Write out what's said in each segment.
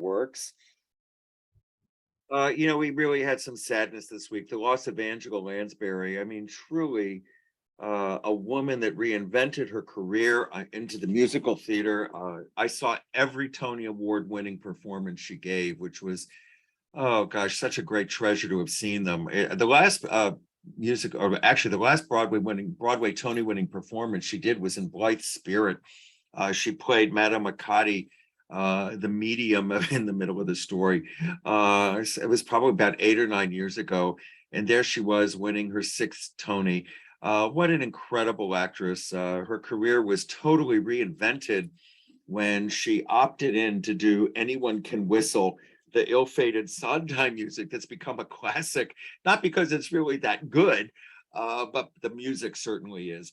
works. We really had some sadness this week. The loss of Angela Lansbury. I mean, truly, a woman that reinvented her career into the musical theater. I saw every Tony Award-winning performance she gave, which was, oh gosh, such a great treasure to have seen them. The last the last Broadway Tony-winning performance she did was in Blythe Spirit. She played Madame Makati, the medium in the middle of the story. It was probably about 8 or 9 years ago, and there she was winning her 6th Tony. What an incredible actress. Her career was totally reinvented when she opted in to do Anyone Can Whistle, the ill-fated Sondheim music that's become a classic, not because it's really that good, but the music certainly is.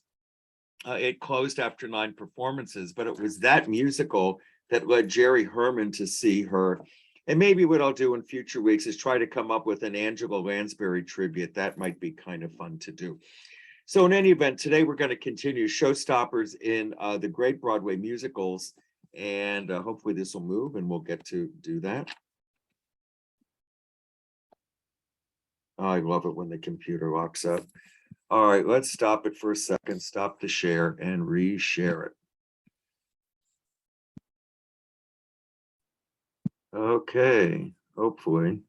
It closed after 9 performances, but it was that musical that led Jerry Herman to see her. And maybe what I'll do in future weeks is try to come up with an Angela Lansbury tribute. That might be kind of fun to do. So in any event, today we're going to continue Showstoppers in the great Broadway musicals. And hopefully this will move and we'll get to do that. I love it when the computer locks up. All right, let's stop it for a second, stop the share and reshare it. Okay, hopefully.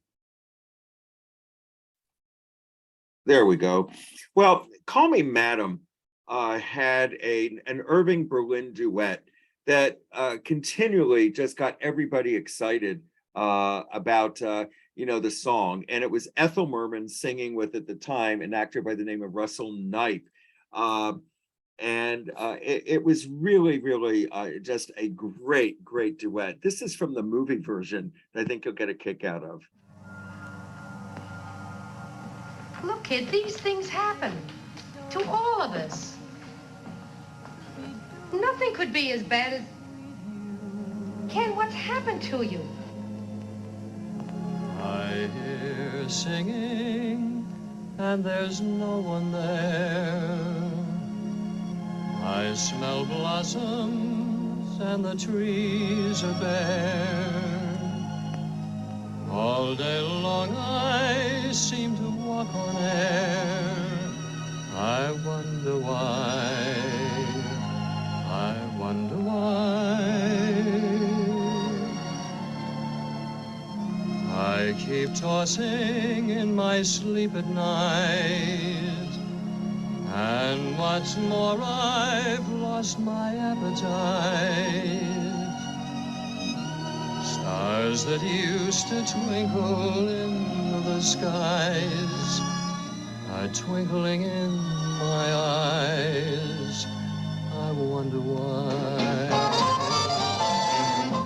There we go. Well, Call Me Madam had an Irving Berlin duet that continually just got everybody excited about the song. And it was Ethel Merman singing with, at the time, an actor by the name of Russell Knipe. It was really, really just a great, great duet. This is from the movie version that I think you'll get a kick out of. Look, kid, these things happen to all of us. Nothing could be as bad as... Ken, what's happened to you? I hear singing, and there's no one there. I smell blossoms, and the trees are bare. All day long I seem to walk on air. I wonder why. I wonder why. I keep tossing in my sleep at night, and what's more, I've lost my appetite. Stars that used to twinkle in the skies are twinkling in my eyes. I wonder why.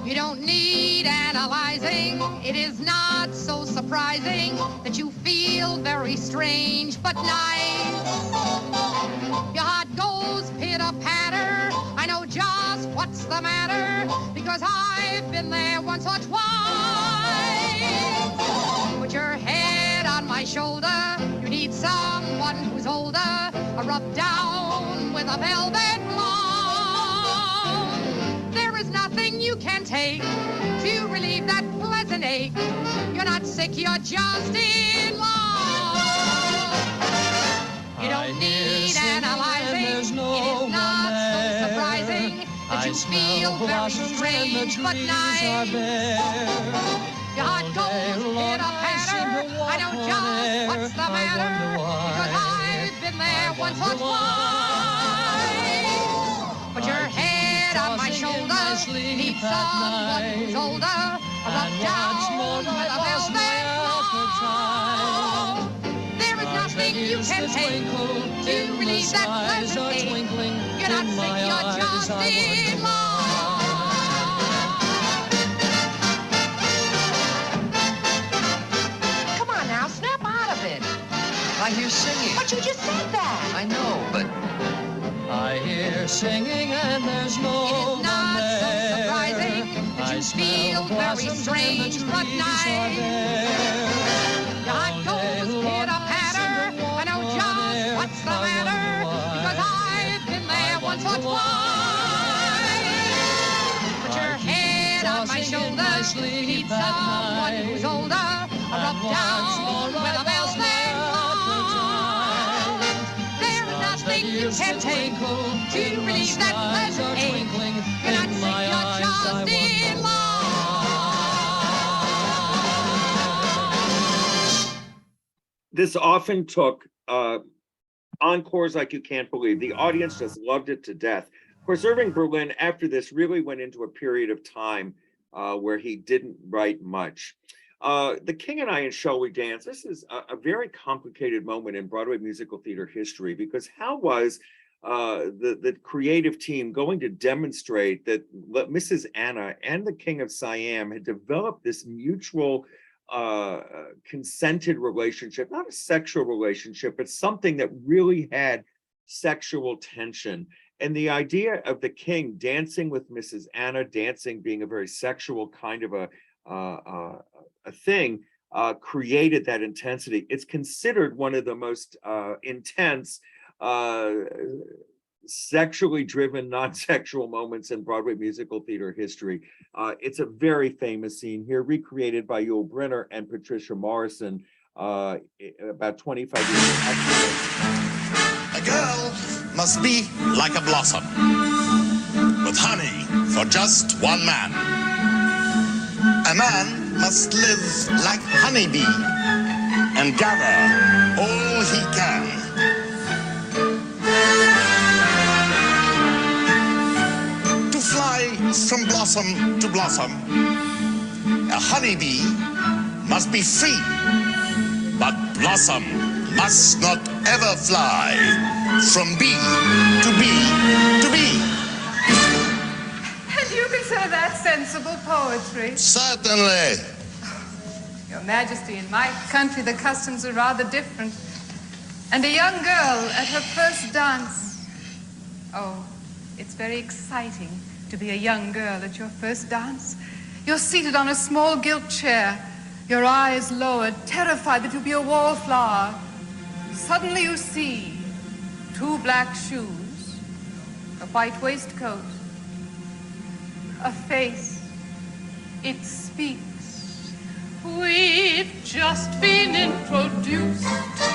You don't need analyzing. It is not so surprising that you feel very strange but nice. Your heart goes pitter-patter. I know just what's the matter, because I've been there once or twice. Put your head on my shoulder. You need someone who's older, a rub down with a velvet glove. There is nothing you can take to relieve that pleasant ache. You're not sick, you're just in love. You don't need analyzing. It is not so surprising that you feel very strange but nice. Your heart goes pitter-patter. I know just what's the matter, because I've been there once or twice. Put your head on my shoulder. Need someone who's older, a rub down with a velvet glove. There is nothing you can take to relieve that pleasant ache. You're not sick, you're just in love. Come on now, snap out of it. I hear singing. But you just said that. I know, but I hear singing and there's no It is not one so there. surprising that you feel very strange but nice. Your heart goes pitter-patter. I know just what's the matter, because I've been there once or twice. Put your head on my shoulder. shoulder. I sleep You need at someone night who's older, rub once down more where the bells rivals may appetite. lie. There's Stars that nothing you used can to take twinkle to in the relieve that skies pleasant are ache. twinkling You're not in sick, my you're eyes. just I in wonder love. This often took encores like you can't believe. The audience just loved it to death. Of course, Irving Berlin, after this, really went into a period of time where he didn't write much. The King and I and Shall We Dance, this is a very complicated moment in Broadway musical theater history, because how was the creative team going to demonstrate that Mrs. Anna and the King of Siam had developed this mutual consented relationship, not a sexual relationship, but something that really had sexual tension. And the idea of the king dancing with Mrs. Anna, dancing being a very sexual kind of a thing, created that intensity. It's considered one of the most intense sexually driven, non-sexual moments in Broadway musical theater history. It's a very famous scene here, recreated by Yul Brynner and Patricia Morrison about 25 years after. A girl must be like a blossom, with honey for just one man. A man must live like honeybee and gather all he can. To fly from blossom to blossom, a honeybee must be free, but blossom must not ever fly from bee to bee to bee. And you consider that sensible poetry? Certainly. Your Majesty, in my country the customs are rather different. And a young girl at her first dance. Oh, it's very exciting to be a young girl at your first dance. You're seated on a small gilt chair, your eyes lowered, terrified that you'll be a wallflower. Suddenly you see 2 black shoes, a white waistcoat, a face. It speaks. We've just been introduced.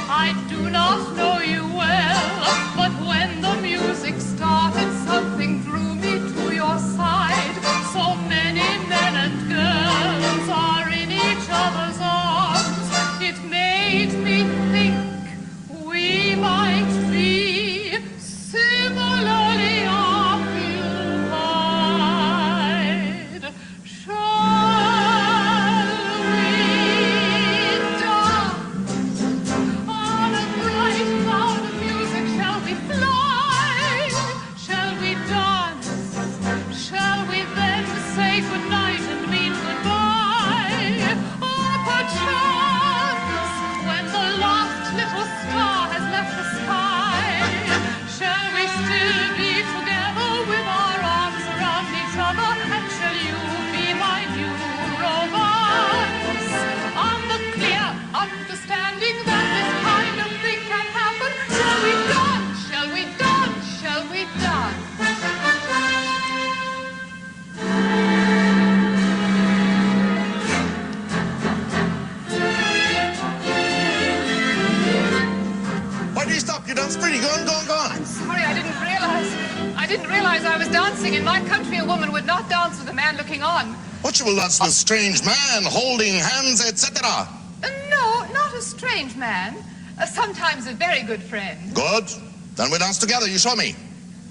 I do not know you well, but when the music started, something drew me to your side. So many men and girls are in each other's arms. It made me think we might be similarly occupied. I was dancing. In my country, a woman would not dance with a man looking on. What, you will dance with a strange man, holding hands, etc.? No, not a strange man. Sometimes a very good friend. Good. Then we dance together. You show me.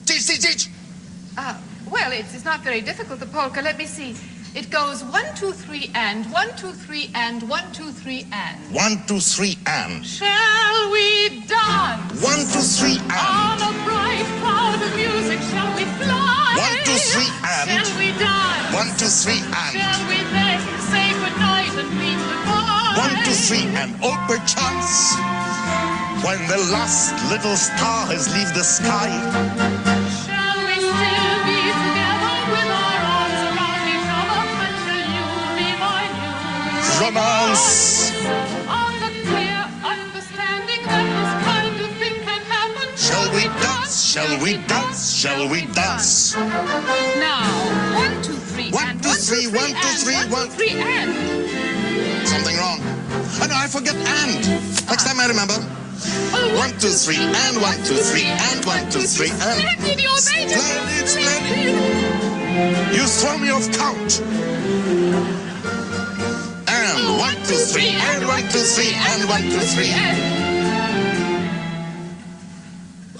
Teach, teach, teach. Well, it's not very difficult, the polka. Let me see. It goes 1, 2, 3, and 1, 2, 3, and 1, 2, 3, and. 1, 2, 3, and. Shall we dance? 1, 2, 3, and. On a bright cloud of music, shall we fly? 1, 2, 3, and. Shall we dance? 1, 2, 3, and. Shall we then say goodnight and mean goodbye? 1, 2, 3, and. Oh, perchance, when the last little star has left the sky, shall we still be together with our arms around each other until you be my new romance. On the clear understanding that this kind of thing can happen. Shall we dance? Shall we dance? Shall we dance? Now, 1, 2, 3, One, and two, three, and one, two, three, and 1, 2, 3, and. Something wrong. Oh no, I forget and. Next time I remember. Oh, 1, 2, 3, and 1, 2, 3, and 1, 2, 3, and. Splendid, Your Majesty! Splendid, splendid. You throw me off count. And 1, 2, 3, and 1, 2, 3, and 1, 2, 3.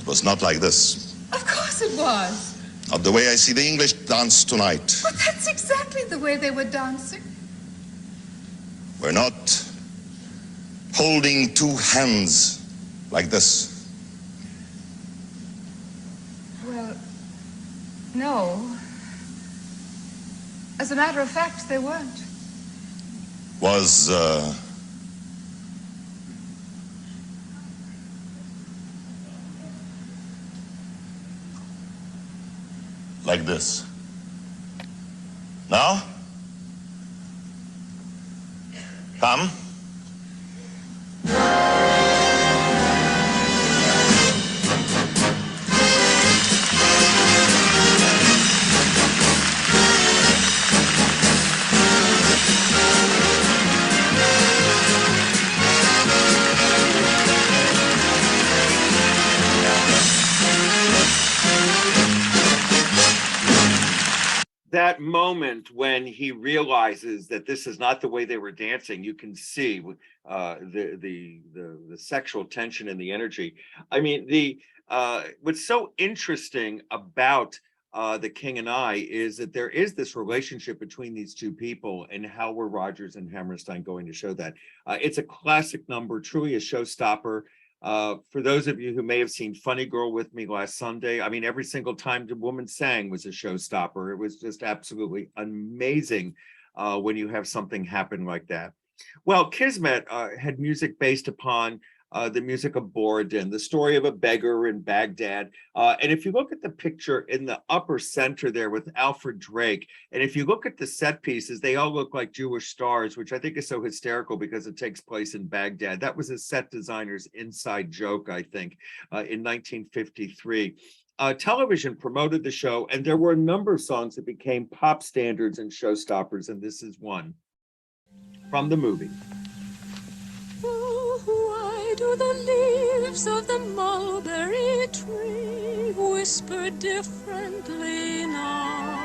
It was not like this. Of course it was. Not the way I see the English dance tonight. But that's exactly the way they were dancing. We're not holding two hands like this. Well, no. As a matter of fact, they weren't. Was, like this. Now? Come. That moment when he realizes that this is not the way they were dancing, you can see the sexual tension and the energy. I mean, what's so interesting about The King and I is that there is this relationship between these two people, and how were Rodgers and Hammerstein going to show that? It's a classic number, truly a showstopper. For those of you who may have seen Funny Girl with me last Sunday, I mean, every single time the woman sang was a showstopper. It was just absolutely amazing when you have something happen like that. Well, Kismet had music based upon the music of Borodin, the story of a beggar in Baghdad. And if you look at the picture in the upper center there with Alfred Drake, and if you look at the set pieces, they all look like Jewish stars, which I think is so hysterical because it takes place in Baghdad. That was a set designer's inside joke, I think, in 1953. Television promoted the show, and there were a number of songs that became pop standards and showstoppers, and this is one from the movie. Why do the leaves of the mulberry tree whisper differently now?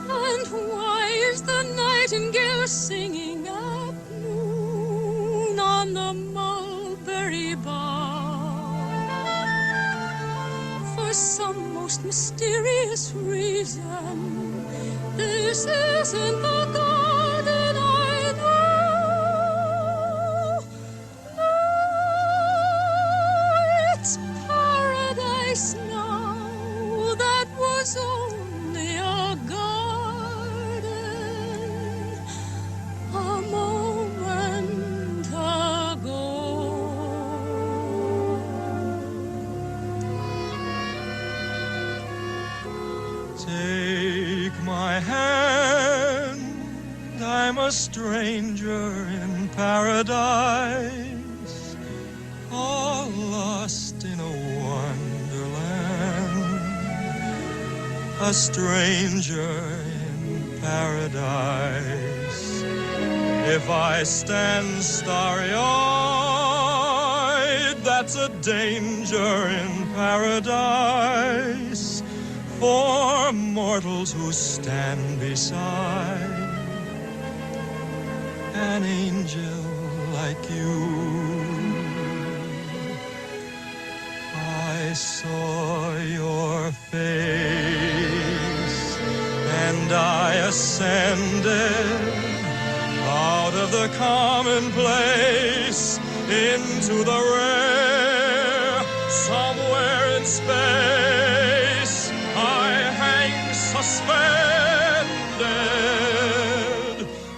And why is the nightingale singing at noon on the mulberry bough? For some most mysterious reason, this isn't the garden I know. No, it's paradise now. That was only a garden a moment ago. Take my hand, I'm a stranger in paradise, all lost in a wonderland, a stranger in paradise. If I stand starry-eyed, that's a danger in paradise, for mortals who stand beside an angel like you. I saw your face and I ascended out of the commonplace into the rare. Somewhere in space I hang suspended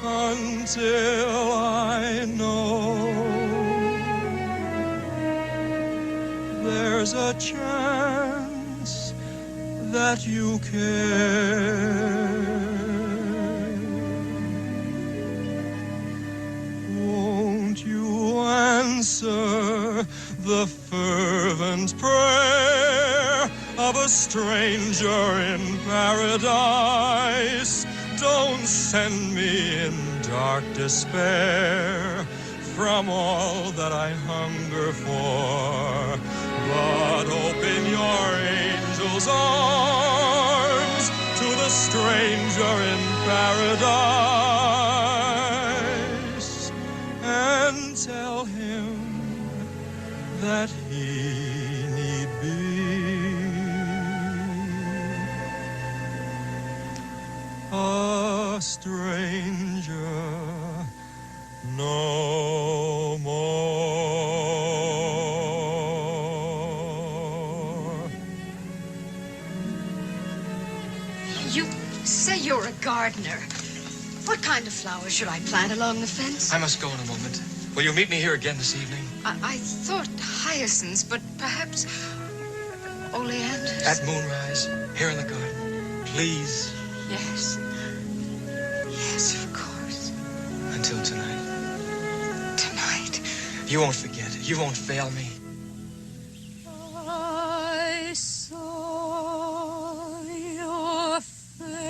until I know there's a chance that you care. Won't you answer the fervent prayer stranger in paradise. Don't send me in dark despair from all that I hunger for, but open your angel's arms to the stranger in paradise and tell him that he need be a stranger no more. You say you're a gardener. What kind of flowers should I plant along the fence? I must go in a moment. Will you meet me here again this evening? I thought hyacinths, but perhaps oleanders. At moonrise, here in the garden. Please. Yes. Yes, of course. Until tonight. Tonight. You won't forget. You won't fail me. I saw your face,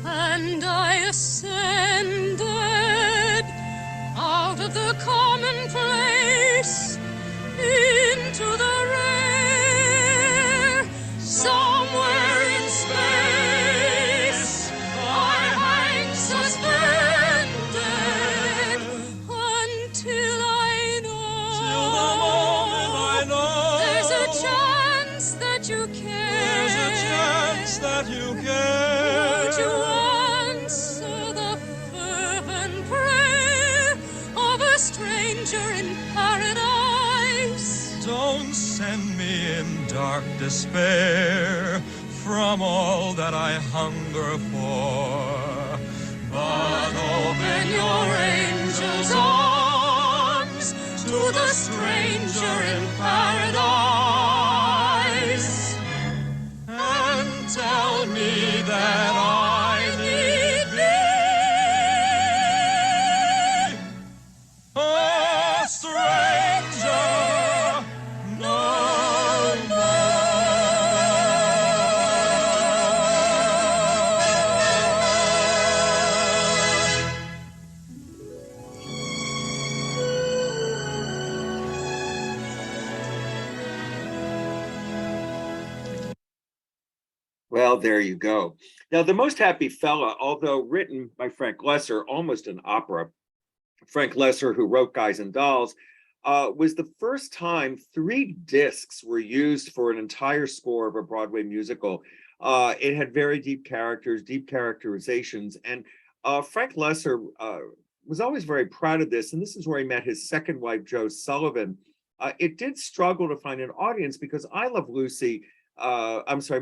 and I ascended out of the commonplace into the rare. Somewhere in space, I hang suspended until I know there's a chance that you care. There's a chance that you care. Would you answer the fervent prayer of a stranger in paradise? Don't send me in dark despair from all that I hunger for, but open your angel's arms to the stranger in paradise and tell me that I need be a stranger no Well, there you go. Now, The Most Happy Fella, although written by Frank Lesser, almost an opera, Frank Lesser, who wrote Guys and Dolls, was the first time 3 discs were used for an entire score of a Broadway musical. It had very deep characters, deep characterizations, and Frank Lesser was always very proud of this, and this is where he met his second wife, Jo Sullivan. It did struggle to find an audience because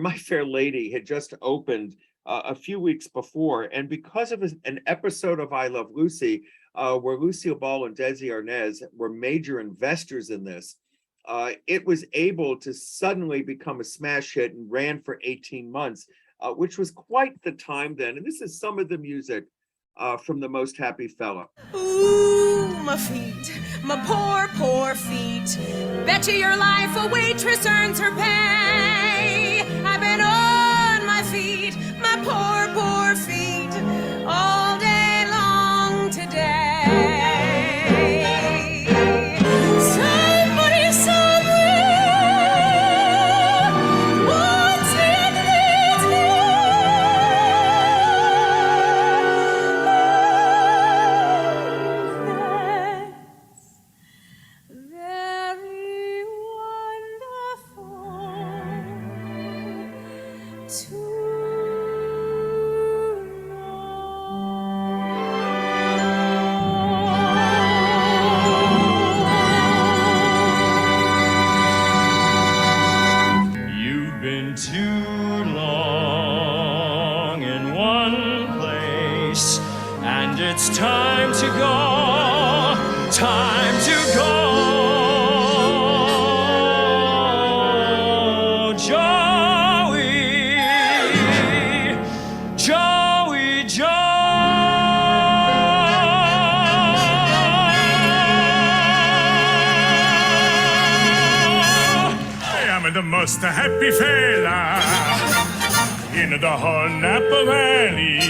My Fair Lady had just opened a few weeks before, and because of an episode of I Love Lucy, where Lucille Ball and Desi Arnaz were major investors in this, it was able to suddenly become a smash hit and ran for 18 months, which was quite the time then. And this is some of the music from The Most Happy Fella. Ooh, my feet, my poor, poor feet. Bet you your life a waitress earns her pay. I've been on my feet, my poor, poor feet, all day long today. Somebody somewhere wants it with me. Very wonderful to You've been too long in one place, and it's time to go, time to go. Joey, Joey, Joe. I am an the most happy fella in the whole Napa Valley.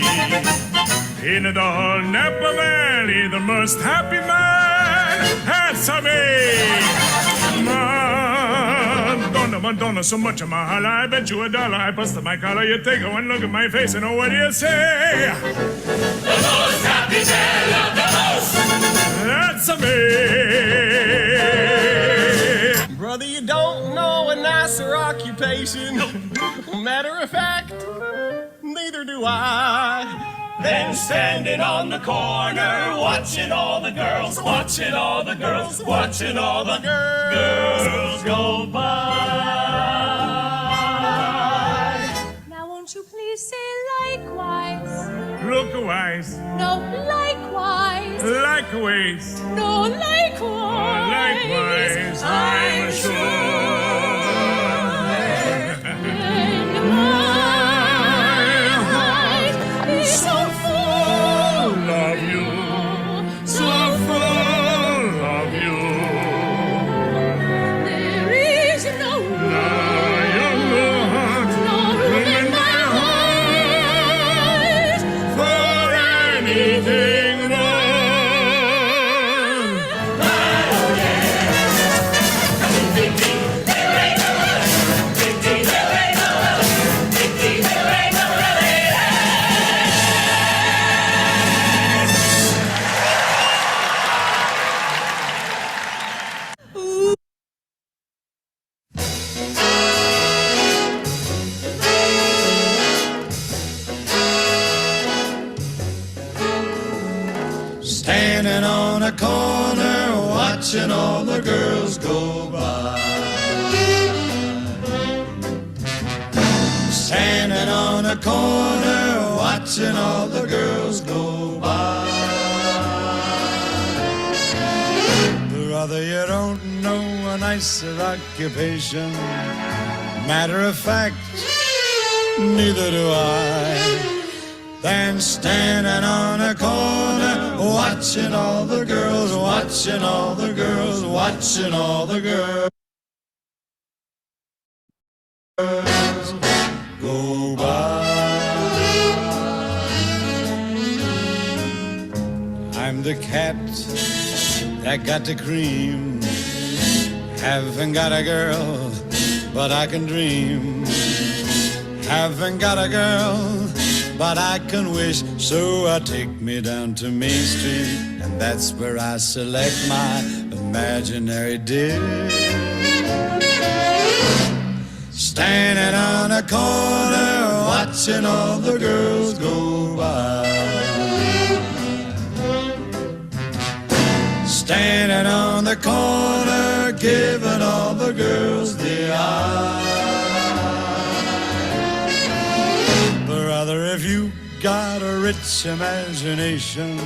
In the whole Napa Valley, the most happy man. Answer me. Madonna, Madonna, so much of my holla. I bet you $1. I busted my collar. You take one look at my face and what do you say? The most happy fella, the most. Answer me. Brother, you don't know a nicer occupation. Matter of fact, neither do I. Then standing on the corner, watching all the girls, watching all the girls, watching all the girls go by. Now won't you please say likewise? Look-a-wise. No, likewise. Likewise. No, likewise. Likewise, I'm sure. So full of you, so full of you. there is no room, no room in my heart for anything wrong. Standing on a corner, watching all the girls go by. Standing on a corner, watching all the girls go by. Brother, you don't know a nicer occupation. Matter of fact, neither do I. Than standing on a corner, watching all the girls, watching all the girls, watching all the girls go by. I'm the cat that got the cream. Haven't got a girl, but I can dream. Haven't got a girl, but I can wish, so I take me down to Main Street, and that's where I select my imaginary dish. Standing on a corner, watching all the girls go by. Standing on the corner, giving all the girls the eye. Brother, if you got a rich imagination,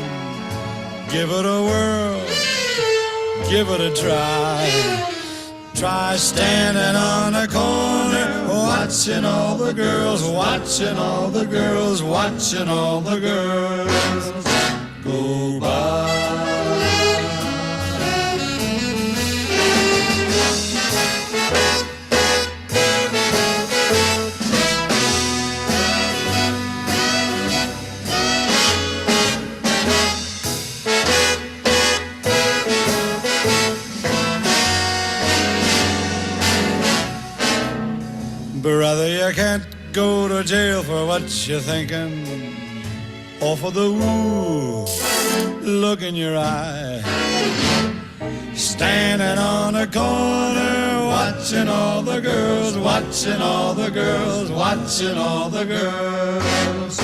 give it a whirl, give it a try. Try standing on a corner, watching all the girls, watching all the girls, watching all the girls go by. Brother, you can't go to jail for what you're thinking, or for the woo look in your eye. Standing on a corner, watching all the girls, watching all the girls, watching all the girls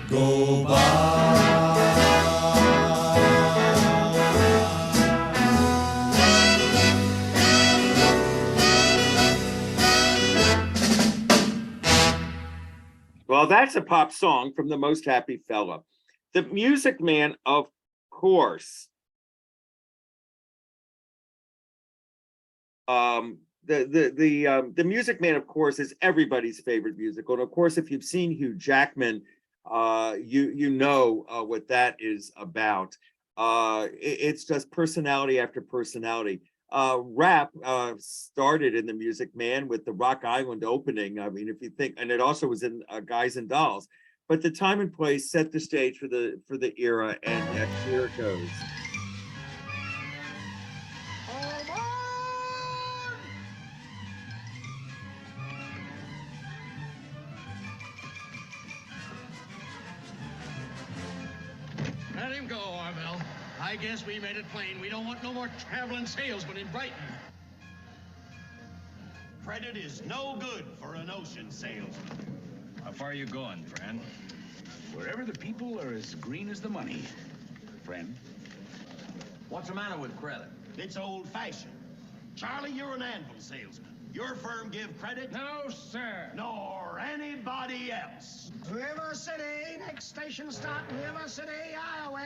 go by. Well, that's a pop song from The Most Happy Fella. The Music Man, of course. The Music Man, of course, is everybody's favorite musical. And of course, if you've seen Hugh Jackman, you know what that is about. It's just personality after personality. Rap started in the Music Man with the Rock Island opening. I mean, if you think, and it also was in Guys and Dolls. But the time and place set the stage for the era, and here it goes. Let him go, Orville. I guess we made it plain. We don't want no more traveling salesmen in Brighton. Credit is no good for an ocean salesman. How far are you going, friend? Wherever the people are as green as the money, friend. What's the matter with credit? It's old-fashioned. Charlie, you're an anvil salesman. Your firm give credit? No, sir. Nor anybody else. River City, next station stop, River City, Iowa.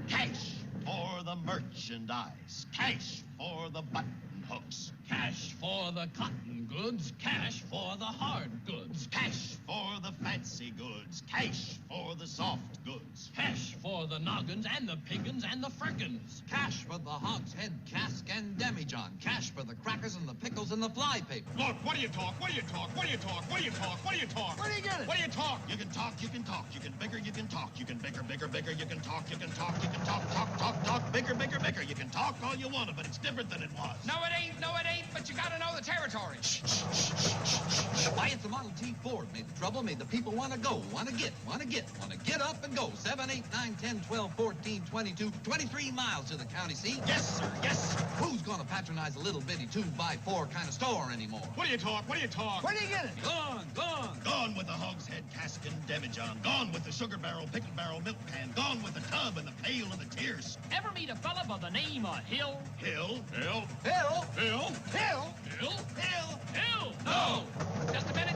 Cash for the merchandise. Cash for the button hooks. Cash for the cotton goods, cash for the hard goods. Cash for the fancy goods. Cash for the soft goods. Cash for the noggins and the piggins and the frickin'. Cash for the hogshead cask and demijohn. Cash for the crackers and the pickles and the fly paper. Look, what do you talk? What do you talk? What do you talk? What do you talk? What do you talk? Where do you get it? What do you talk? You can talk, you can talk. You can bigger, you can talk. You can bigger, bigger, bigger. You can talk, you can talk. You can talk, talk, talk, talk. Bigger, bigger, bigger. You can talk all you want, but it's different than it was. No, it ain't, but you gotta know the territory. Why, it's the Model T Ford made the trouble, made the people want to go, want to get up and go. 7, 8, 9, 10, 12, 14, 22, 23 miles to the county seat. Yes, sir, yes, sir. Who's gonna patronize a little bitty 2x4 kind of store anymore? What do you talk? What do you talk? Where do you get it? Gone. Gone with the hogshead cask and demijohn. Gone with the sugar barrel, pickle barrel, milk can. Gone with the tub and the pail and the tears. Ever meet a fella by the name of Hill? Hill. No! Just a minute.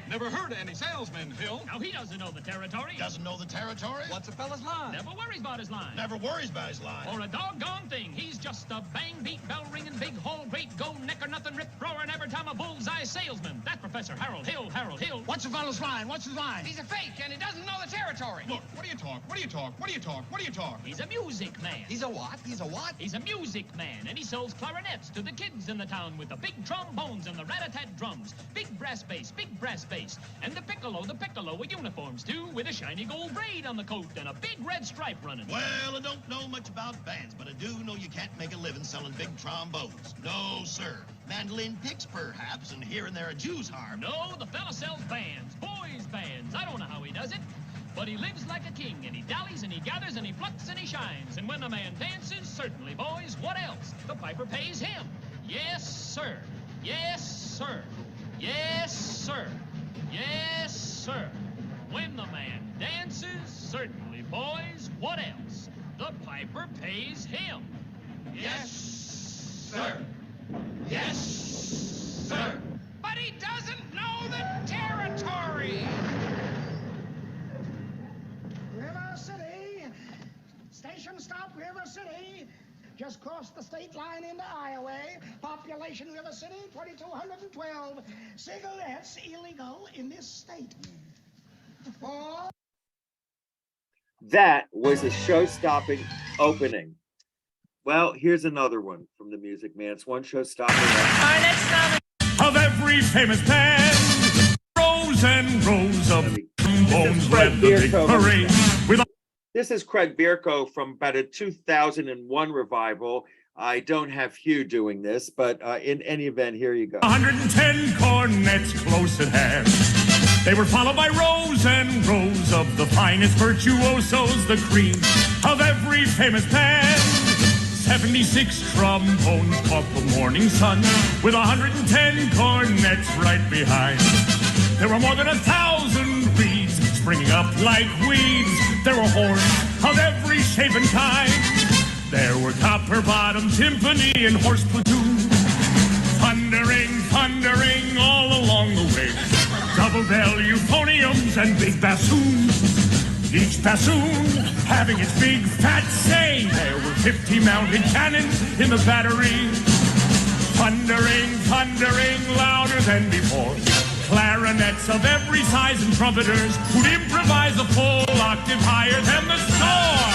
Never heard of any salesman, Hill. Now, he doesn't know the territory. Doesn't know the territory? What's a fella's line? Never worries about his line. Never worries about his line. Or a doggone thing. He's just a bang, beat, bell ringing, big hole, great go, neck or nothing, rip roaring, every time a bullseye salesman. That's Professor Harold Hill. What's the fellow's line? What's his line? He's a fake, and he doesn't know the territory. Look, what do you talk? What do you talk? What do you talk? What do you talk? He's a music man. He's a what? He's a music man, and he sells clarinets to the kids in the town with the big trombones and the rat-a-tat drums. Big brass bass. And the piccolo, with uniforms, too, with a shiny gold braid on the coat and a big red stripe running. Well, I don't know much about bands, but I do know you can't make a living selling big trombones. No, sir. Mandolin picks, perhaps, and here and there a Jew's harp. No, the fella sells bands, boys' bands. I don't know how he does it, but he lives like a king, and he dallies, and he gathers, and he plucks, and he shines. And when a man dances, certainly, boys, what else? The piper pays him. Yes, sir. Yes, sir. Yes, sir. Yes, sir. When the man dances, certainly, boys, what else? The piper pays him. Yes, sir. Yes, sir. But he doesn't know the territory. River City. Station stop, River City. Just crossed the state line into Iowa. Population, River City, 2,212. Cigarettes illegal in this state. That was a show-stopping opening. Well, here's another one from the Music Man. It's one show-stopper. Our next nominee of every famous band, rows and rows of bones led the big parade. This is Craig Bierko from about a 2001 revival. I don't have Hugh doing this, but in any event, here you go. 110 cornets close at hand. They were followed by rows and rows of the finest virtuosos, the cream of every famous band. 76 trombones caught the morning sun, with 110 cornets right behind. There were more than 1,000 reeds springing up like weeds. There were horns of every shape and kind. There were copper-bottom timpani and horse platoon, thundering all along the way. Double bell euphoniums and big bassoons, each bassoon having its big fat say. There were 50 mounted cannons in the battery, thundering louder than before. Clarinets of every size and trumpeters who'd improvise a full octave higher than the score.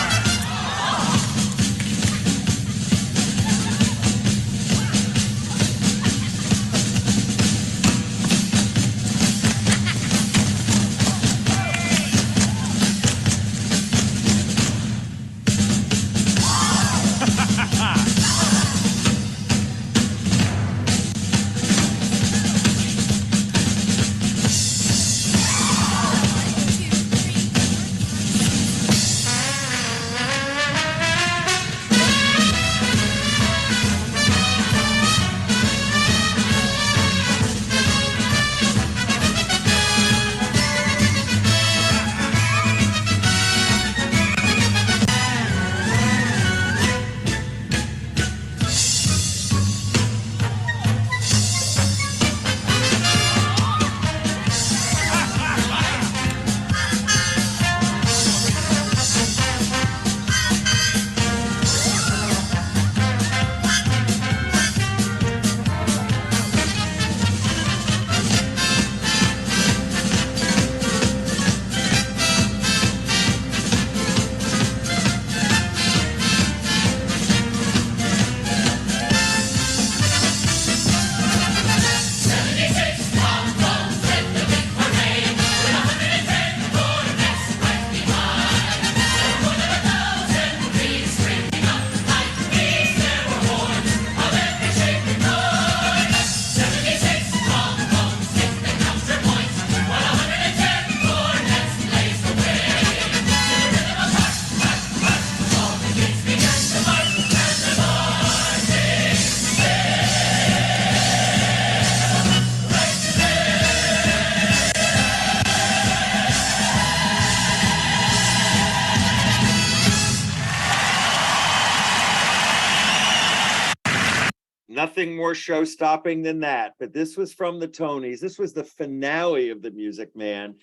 Nothing more show-stopping than that. But this was from the Tonys. This was the finale of The Music Man.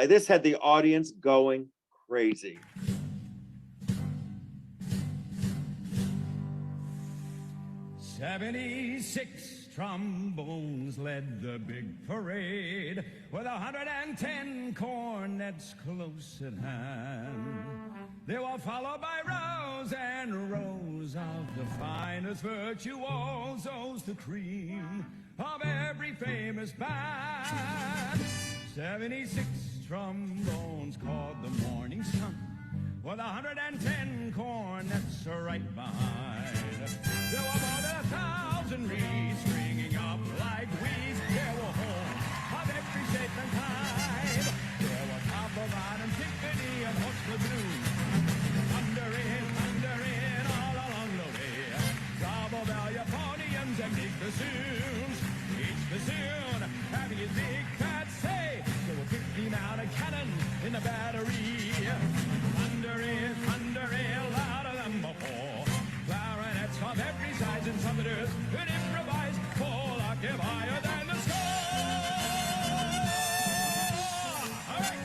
This had the audience going crazy. "76 trombones led the big parade, with 110 cornets close at hand. They were followed by rows and rows of the finest virtuosos, the cream of every famous band. 76 trombones called the morning sun, with 110 cornets right behind. There were more than 1,000 reeds stringing up like weeds. There were horns of every shape and kind. There was Coppermine and Tiffany and Horse Blue. Thundering all along the way. Double bell euphoniums and big bassoons. Each bassoon having his big fat say. There were 50-mounted cannon in the battery. Thundering louder than before. Clarinets of every size and trumpeters could improvise 4 octave higher than the score. All right.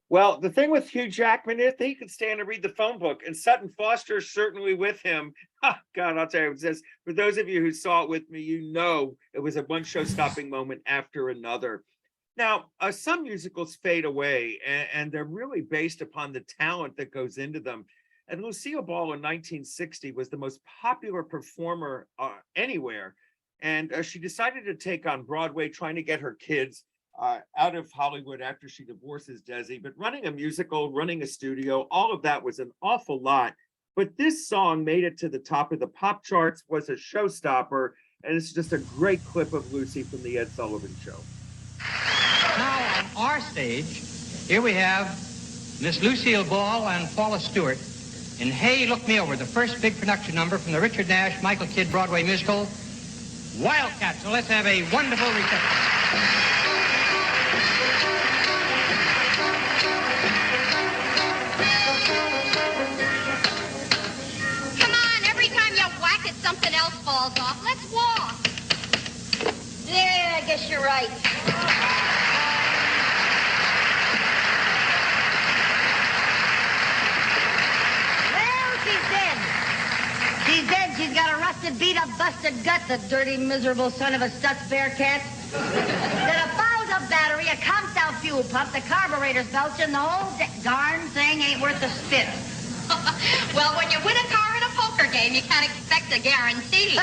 Well, the thing with Hugh Jackman is that he could stand and read the phone book, and Sutton Foster certainly with him. Oh, God, I'll tell you, it says, for those of you who saw it with me, you know it was a one show-stopping moment after another. Now, some musicals fade away, and they're really based upon the talent that goes into them. And Lucille Ball in 1960 was the most popular performer anywhere. And she decided to take on Broadway, trying to get her kids out of Hollywood after she divorces Desi. But running a musical, running a studio, all of that was an awful lot. But this song made it to the top of the pop charts, was a showstopper, and it's just a great clip of Lucy from the Ed Sullivan Show. Now on our stage, here we have Miss Lucille Ball and Paula Stewart in Hey, Look Me Over, the first big production number from the Richard Nash, Michael Kidd Broadway musical, Wildcat. So let's have a wonderful reception. Something else falls off. Let's walk. Yeah, I guess you're right. Well, she's dead. busted, beat up, busted gut, the dirty, miserable son of a Stutz Bearcat. That a fouled up battery, a conked out fuel pump, the carburetor's belching, the whole darn thing ain't worth a spit. Well, when you win a car in a poker game, you can't expect a guarantee.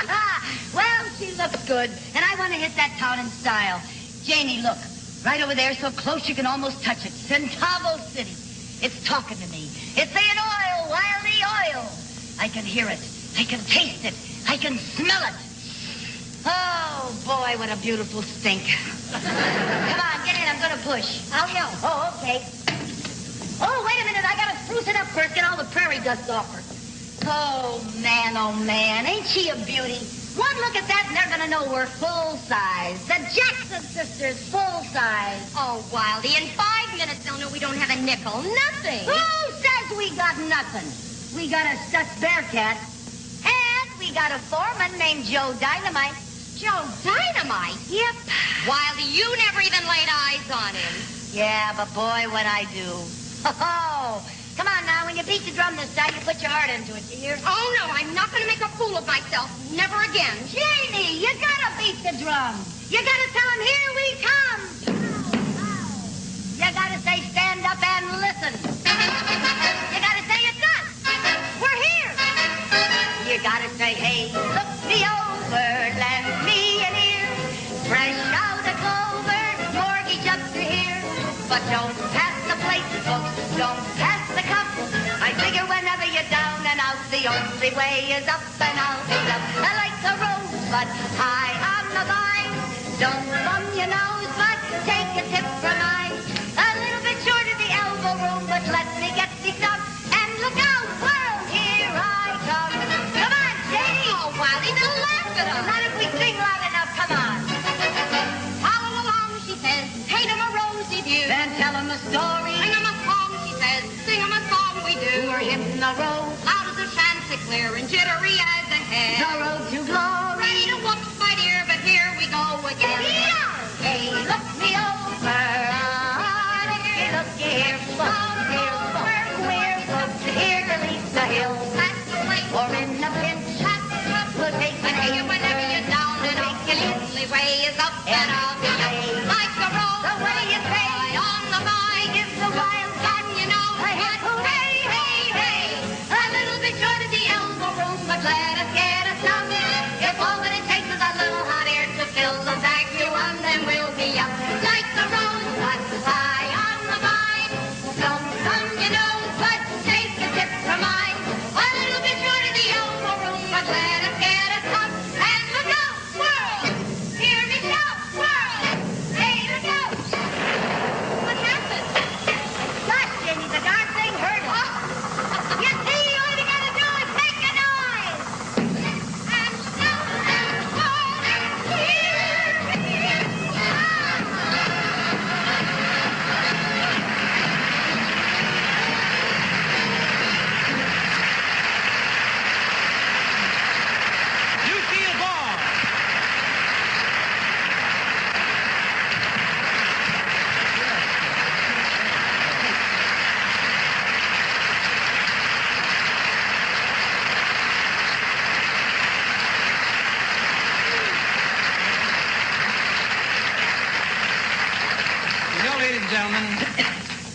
Well, she looks good, and I want to hit that town in style. Janie, look, right over there, so close you can almost touch it. Centavo City. It's talking to me. It's saying oil, Wildy, oil. I can hear it. I can taste it. I can smell it. Oh, boy, what a beautiful stink. Come on, get in. I'm going to push. I'll yell. Oh, okay. Oh, wait a minute. I got to spruce it up first. Get all the prairie dust off her. Oh, man. Ain't she a beauty? One look at that and they're going to know we're full size. The Jackson sisters, full size. Oh, Wildy, in 5 minutes they'll know we don't have a nickel. Nothing. Who says we got nothing? We got a Stutz Bearcat. And we got a foreman named Joe Dynamite. Joe Dynamite? Yep. Wildy, you never even laid eyes on him. Yeah, but boy, when I do. Oh, come on now. When you beat the drum this time, you put your heart into it, you hear? Oh, no, I'm not going to make a fool of myself. Never again. Janie, you gotta beat the drum. You gotta tell him, here we come. You gotta say, stand up and listen. You gotta say, it's us. We're here. You gotta say, hey, look me over, lend me an ear. Fresh out of clover, mortgage up to here. But don't pass the plate, folks, don't pass the cup. I figure whenever you're down and out, the only way is up and out and up. I like a rosebud high on the vine. Don't thumb your nose, but take a tip from mine. A little bit short of the elbow room, but let me get these up. And look out, world, here I come. Come on, Janie. Oh, Wildy, they'll laugh at us. Not if we sing loud enough, come on. Follow along, she says, paint 'em a rosy view. Then tell 'em a story. Sing 'em a song, she says, sing 'em a song we do. We're hitting the road. Loud as a chanticleer and jittery as a head. The road to glory. Ready to whoop, my dear, but here we go again. Hey, look me over. Looky here, folks, here, folks. We're folks here to leave the hill. That's the place. Or in a pinch, we'll take But it here, whenever you're down and out, the only way is up and out. Like the road, the way you say, on the vine, give the wild cat, you know what? Hey, hey, hey. A little bit short of the elbow room, but let us get us some. If all that it takes is a little hot air to fill the vacuum, then we'll be up. Like the rose, high on the vine. Don't thumb your nose, but take a tip from mine. A little bit short of the elbow room, but let us get us some. And look out, world! Hear me shout, world! Hey, look out! What happened? Gosh, Jenny, the darn thing hurt us. You see, all you gotta do is make a noise. And shout and call and hear me. Lucille Ball. You know, ladies and gentlemen,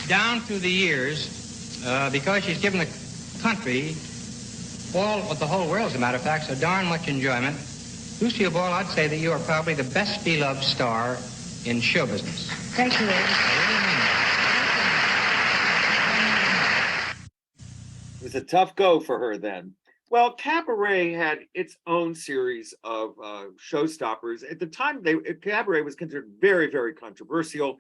down through the years, because she's given the country, the whole world, as a matter of fact, so darn much enjoyment, Lucille Ball, I'd say that you are probably the best beloved star in show business. Thank you, Ed. It was a tough go for her then. Well, Cabaret had its own series of showstoppers. At the time, Cabaret was considered very, very controversial.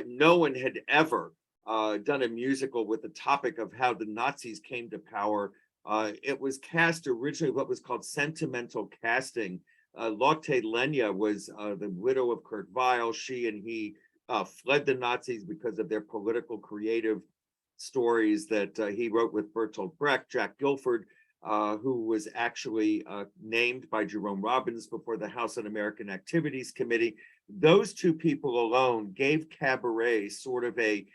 No one had ever done a musical with the topic of how the Nazis came to power. It was cast originally what was called sentimental casting. Lotte Lenya was the widow of Kurt Weill. She and he fled the Nazis because of their political creative stories that he wrote with Bertolt Brecht. Jack Guilford, who was actually named by Jerome Robbins before the House Un-American Activities Committee. Those two people alone gave Cabaret sort of a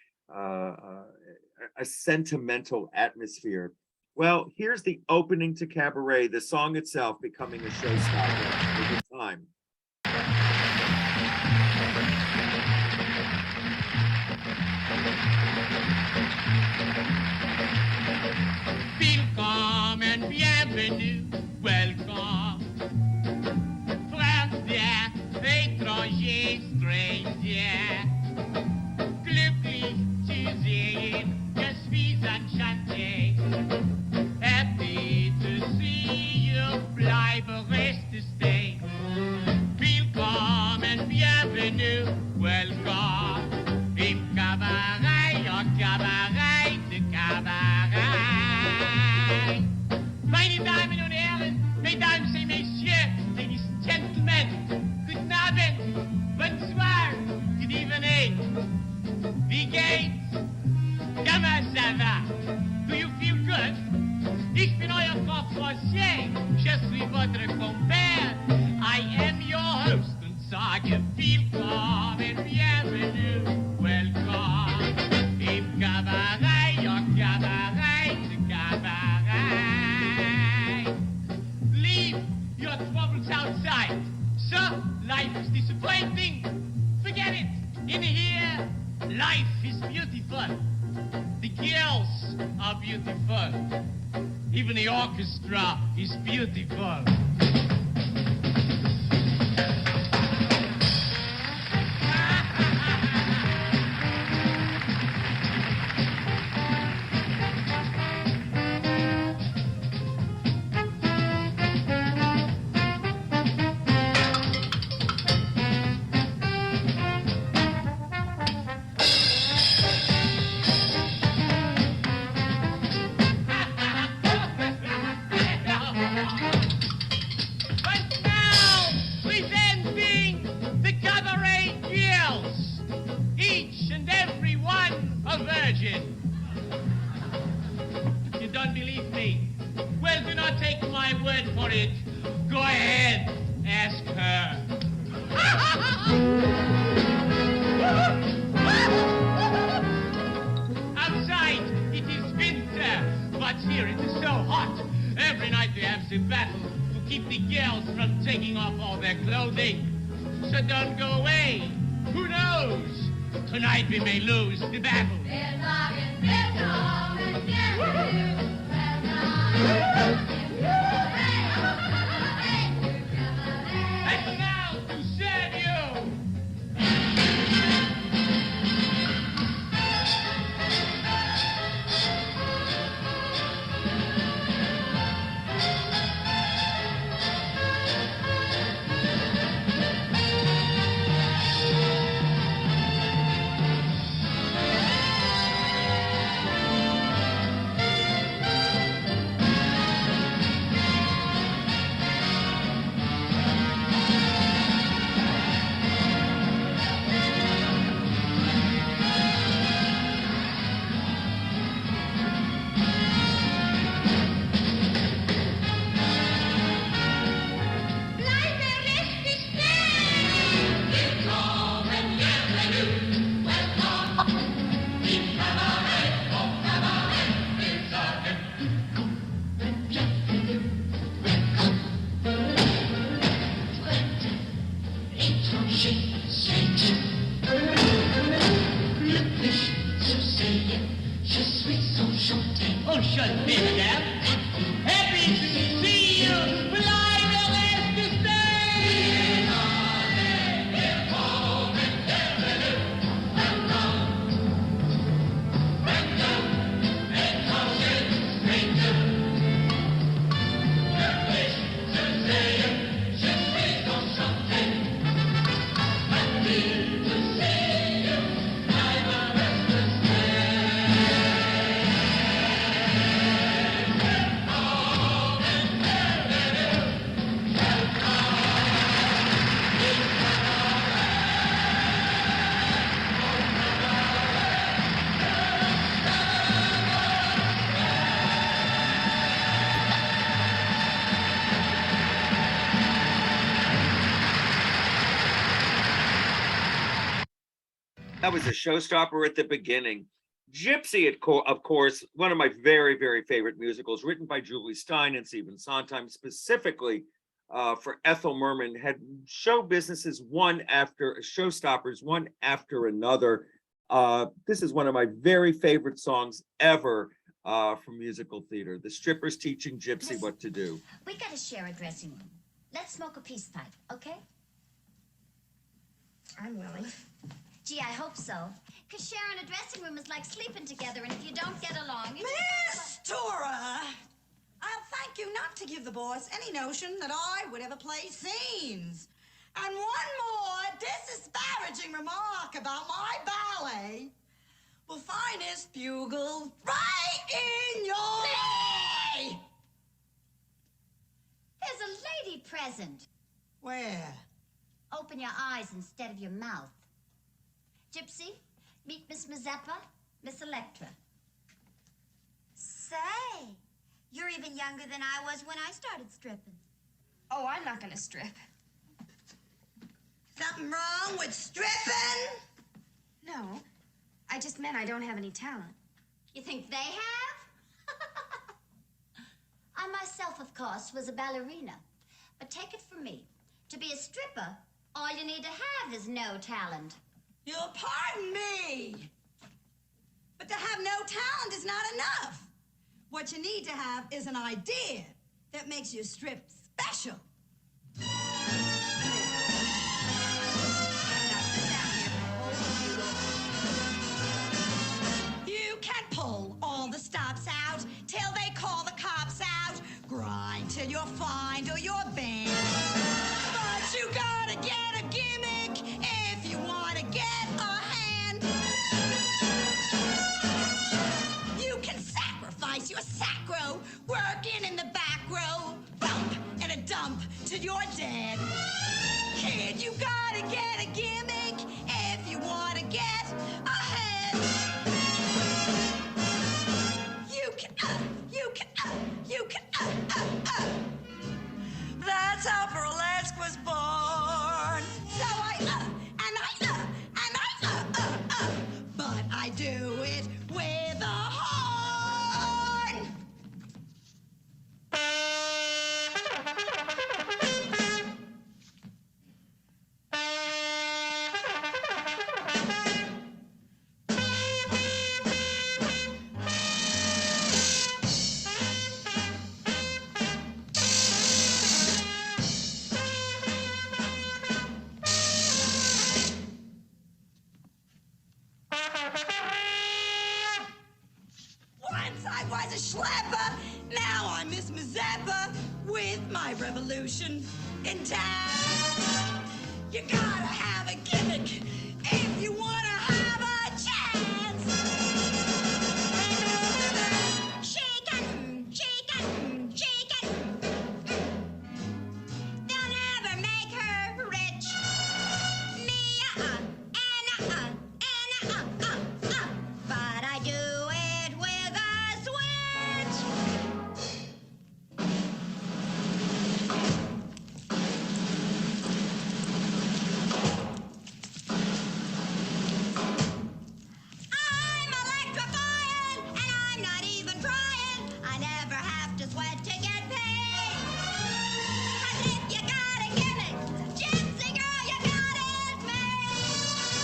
sentimental atmosphere. Well, here's the opening to Cabaret, the song itself becoming a showstopper over time. Welcome and bienvenue, welcome. Frères, étrangers, strangers. Glücklich zu sehen, je suis enchanté. Happy to see you, bleibe, reste, stay. Welcome and bienvenue, welcome. Im Cabaret, en Cabaret, de Cabaret. Meine Damen und Herren, Mesdames et Messieurs, Ladies and Gentlemen, guten Abend, bonsoir, good evening. Wie geht's? Comment ça va? Do you feel good? Ich bin euer Prof Français, je suis votre compère. I am your host und sage willkommen und bienvenue, welcome. Im Cabaret, ja Cabaret, Cabaret. Leave your troubles outside. So, life is disappointing. Forget it. In here, life is beautiful. The girls are beautiful. Even the orchestra is beautiful. Tonight we may lose the battle. And now to serve you. That was a showstopper at the beginning. Gypsy, of course, one of my very, very favorite musicals, written by Julie Stein and Stephen Sondheim, specifically for Ethel Merman, had show businesses Showstoppers, one after another. This is one of my very favorite songs ever from musical theater. The strippers teaching Gypsy what to do. We gotta share a dressing room. Let's smoke a peace pipe, okay? I'm willing. Gee, I hope so. Because sharing a dressing room is like sleeping together, and if you don't get along, you Miss Tora, I'll thank you not to give the boss any notion that I would ever play scenes. And one more disparaging remark about my ballet will find his bugle right in your eye. There's a lady present. Where? Open your eyes instead of your mouth. Gypsy, meet Miss Mazeppa, Miss Electra. Say, you're even younger than I was when I started stripping. Oh, I'm not gonna strip. Something wrong with stripping? No, I just meant I don't have any talent. You think they have? I myself, of course, was a ballerina. But take it from me, to be a stripper, all you need to have is no talent. You'll pardon me. But to have no talent is not enough. What you need to have is an idea that makes you strip special. You can pull all the stops out till they call the cops out. Grind till you're fine or you're banned. But you gotta get a gimmick if you want to get a hand. You can sacrifice your sacro, working in the back row. Bump and a dump till you're dead. Kid, you gotta get a gimmick if you want to get ahead. You can, That's how burlesque was born. So but I do it with a horn. Once I was a schlepper, now I'm Miss Mazeppa with my revolution in town. You gotta have a gimmick if you wanna have a chance. She can. They'll never make her rich. Me, but I do it with a switch. I'm electrifying, and I'm not even trying. I never have to sweat to get paid. 'Cause if you got a gimmick, gypsy girl, you got it made.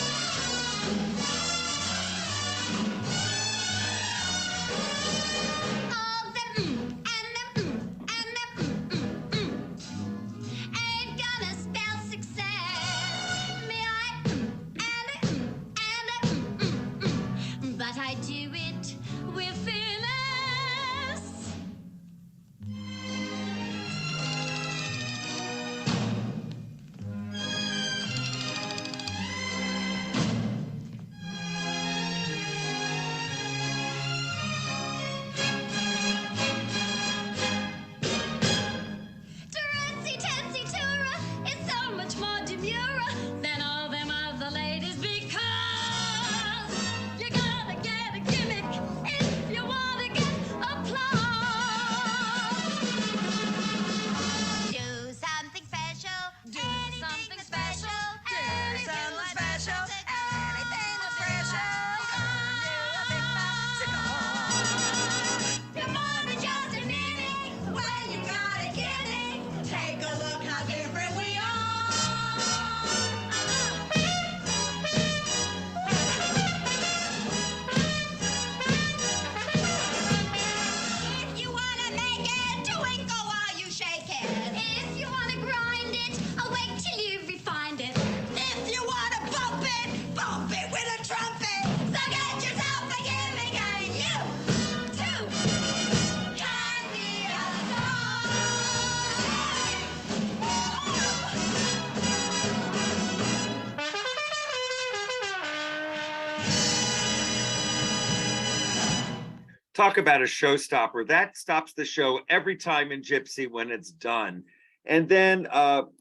Talk about a showstopper. That stops the show every time in Gypsy when it's done. And then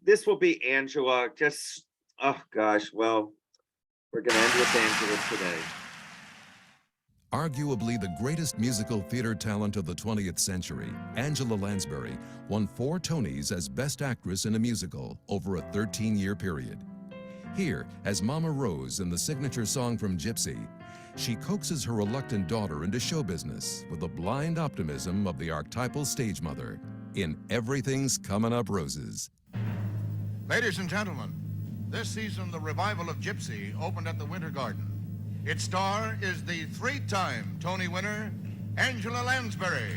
this will be Angela. Just, oh gosh, well, we're going to end with Angela today. Arguably the greatest musical theater talent of the 20th century, Angela Lansbury won 4 Tonys as Best Actress in a Musical over a 13-year period. Here, as Mama Rose in the signature song from Gypsy, she coaxes her reluctant daughter into show business with the blind optimism of the archetypal stage mother in Everything's Comin' Up Roses. Ladies and gentlemen, this season the revival of Gypsy opened at the Winter Garden. Its star is the 3-time Tony winner, Angela Lansbury.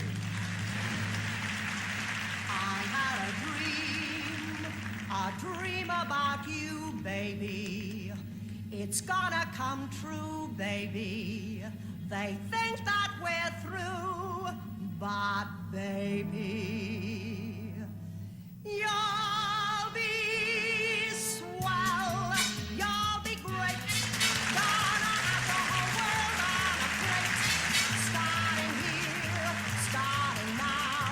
I had a dream about you, baby. It's gonna come true, baby. They think that we're through, but baby, you'll be swell, you'll be great. Gonna have the whole world on a plate. Starting here, starting now,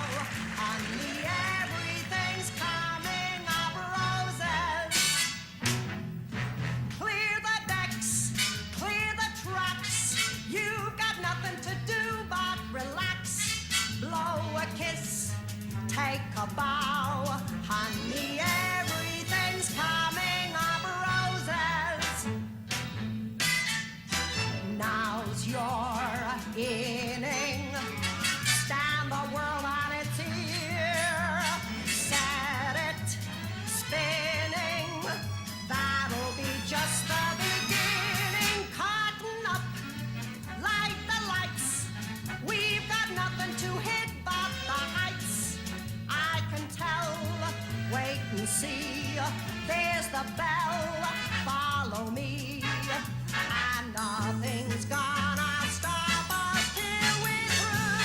only everything's coming up roses. Clear the decks, clear the tracks. You've got nothing to do but relax. Blow a kiss, take a bow. Honey, everything's coming up roses. Now's your inning. Stand the world on its ear. Set it spinning. That'll be just the beginning. Cotton up, light the lights. We've got nothing to hit but the heights. I can tell, wait and see. There's the bell, follow me. And nothing's gonna stop us till we're through.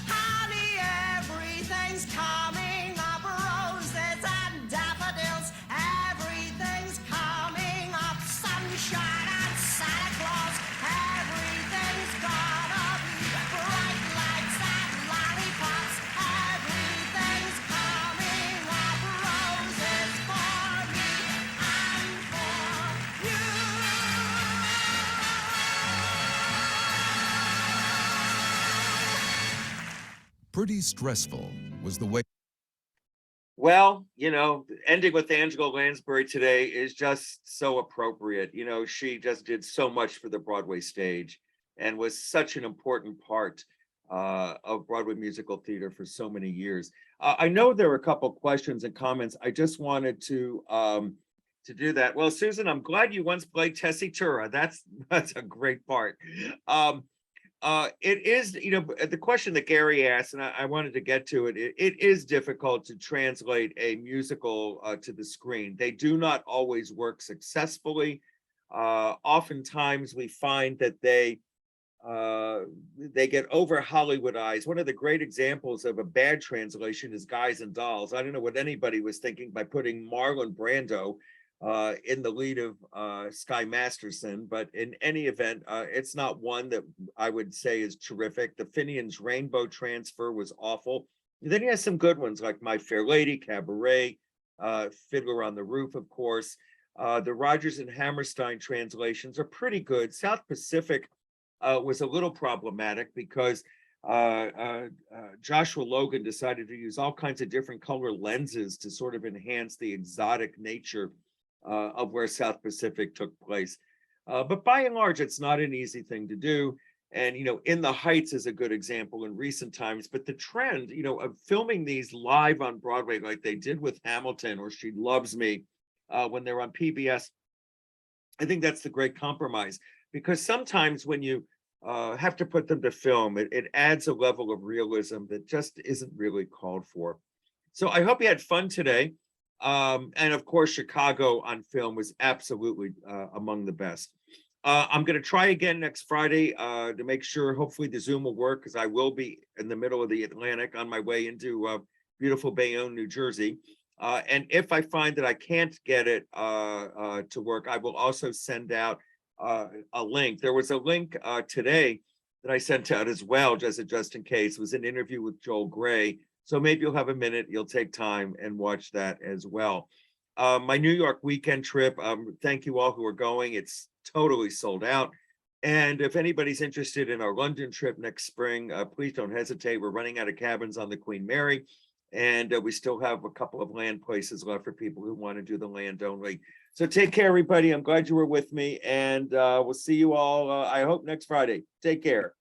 Honey, everything's coming up roses and daffodils. Everything's coming up sunshine and Santa Claus. Everything's gonna be bright lights and lollipops. Everything's coming up roses for me and for you. Pretty stressful was the way. Well, ending with Angela Lansbury today is just so appropriate. She just did so much for the Broadway stage and was such an important part of Broadway musical theater for so many years. I know there were a couple questions and comments. I just wanted to do that. Well, Susan, I'm glad you once played Tessitura. That's a great part. It is, the question that Gary asked, and I wanted to get to it. It is difficult to translate a musical to the screen. They do not always work successfully. Oftentimes, we find that they get over Hollywoodized. One of the great examples of a bad translation is Guys and Dolls. I don't know what anybody was thinking by putting Marlon Brando in the lead of Sky Masterson, but in any event, it's not one that I would say is terrific. The Finian's Rainbow transfer was awful. And then he has some good ones like My Fair Lady, Cabaret, Fiddler on the Roof, of course. The Rodgers and Hammerstein translations are pretty good. South Pacific was a little problematic because Joshua Logan decided to use all kinds of different color lenses to sort of enhance the exotic nature of where South Pacific took place. But by and large, it's not an easy thing to do. And, In the Heights is a good example in recent times, but the trend, of filming these live on Broadway, like they did with Hamilton or She Loves Me, when they're on PBS, I think that's the great compromise, because sometimes when you have to put them to film, it adds a level of realism that just isn't really called for. So I hope you had fun today. And of course, Chicago on film was absolutely among the best. I'm going to try again next Friday to make sure, hopefully the Zoom will work, because I will be in the middle of the Atlantic on my way into beautiful Bayonne, New Jersey. And if I find that I can't get it to work, I will also send out a link. There was a link today that I sent out as well, just in case. It was an interview with Joel Gray. So maybe you'll have a minute, you'll take time and watch that as well. My New York weekend trip, thank you all who are going. It's totally sold out. And if anybody's interested in our London trip next spring, please don't hesitate. We're running out of cabins on the Queen Mary, and we still have a couple of land places left for people who want to do the land only. So take care, everybody. I'm glad you were with me, and we'll see you all, I hope, next Friday. Take care.